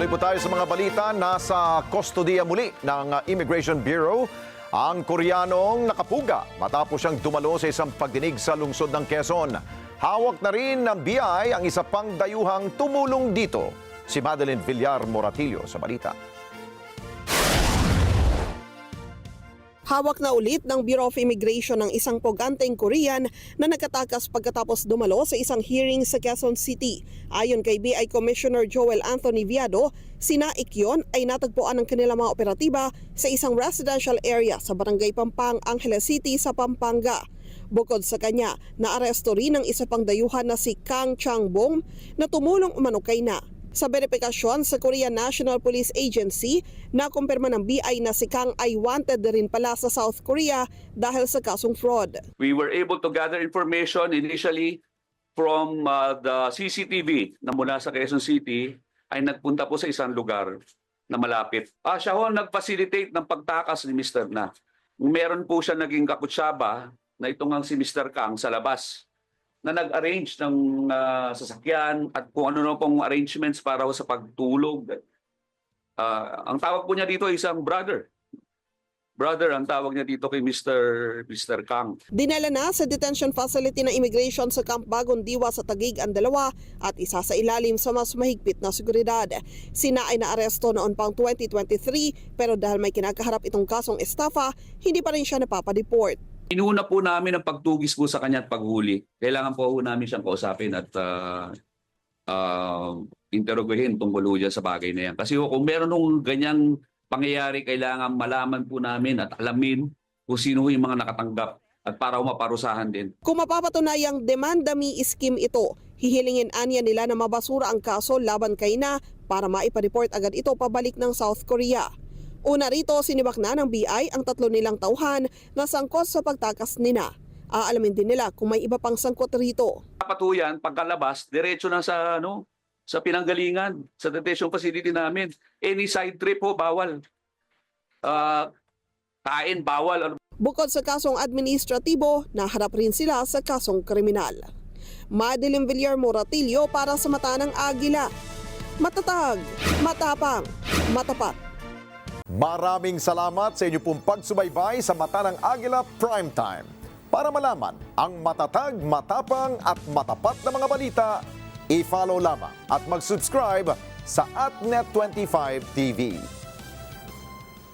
Tuloy po tayo sa mga balita. Nasa kustodiya muli ng Immigration Bureau ang Koreanong nakapuga matapos siyang dumalo sa isang pagdinig sa lungsod ng Quezon. Hawak na rin ng BI ang isa pang dayuhang tumulong dito. Si Madeline Villar Moratillo sa balita. Hawak na ulit ng Bureau of Immigration ng isang poganteng Korean na nagkatakas pagkatapos dumalo sa isang hearing sa Quezon City. Ayon kay BI Commissioner Joel Anthony Viado, sina Ikyon ay natagpuan ng kanilang mga operatiba sa isang residential area sa Barangay Pampang, Angeles City sa Pampanga. Bukod sa kanya, naaresto rin ang isa pang dayuhan na si Kang Changbong na tumulong umano kay na. Sa verifikasyon sa Korean National Police Agency, nakumpirma ng BI na si Kang ay wanted rin pala sa South Korea dahil sa kasong fraud. We were able to gather information initially from the CCTV na mula sa Quezon City ay nagpunta po sa isang lugar na malapit. Siya ho nag-facilitate ng pagtakas ni Mr. Na. Meron po siya naging kakutsaba na itong ang si Mr. Kang sa labas na nag-arrange ng sasakyan at kung ano na pong arrangements para sa pagtulog. Ang tawag po niya dito ay isang brother. Brother ang tawag niya dito kay Mr. Kang. Dinala na sa detention facility ng immigration sa Camp Bagong Diwa sa Taguig ang dalawa at isa sa ilalim sa mas mahigpit na seguridad. Sina ay naaresto noon pang 2023 pero dahil may kinakaharap itong kasong estafa, hindi pa rin siya napapadeport. Inuna po namin ang pagtugis po sa kanya at paghuli. Kailangan po namin siyang kausapin at interoguhin tungkol dyan sa bagay na yan. Kasi kung meron nung ganyang pangyayari, kailangan malaman po namin at alamin kung sino yung mga nakatanggap at para maparusahan din. Kung mapapatunayang demanda-me scheme ito, hihilingin anya nila na mabasura ang kaso laban kay na para maipareport agad ito pabalik ng South Korea. Una rito, sinibak na ng BI ang 3 nilang tauhan na sangkot sa pagtakas nina. Aalamin din nila kung may iba pang sangkot rito. Dapat po yan, pagkalabas, diretso na sa pinanggalingan, sa detention facility namin. Any side trip po, bawal. Kain, bawal. Bukod sa kasong administratibo, naharap rin sila sa kasong kriminal. Madeline Villar Moratillo para sa Mata ng Agila. Matatag, matapang, matapat. Maraming salamat sa inyo pong pagsubaybay sa Mata ng Agila Primetime. Para malaman ang matatag, matapang at matapat na mga balita, i-follow lamang at mag-subscribe sa @Net25 TV.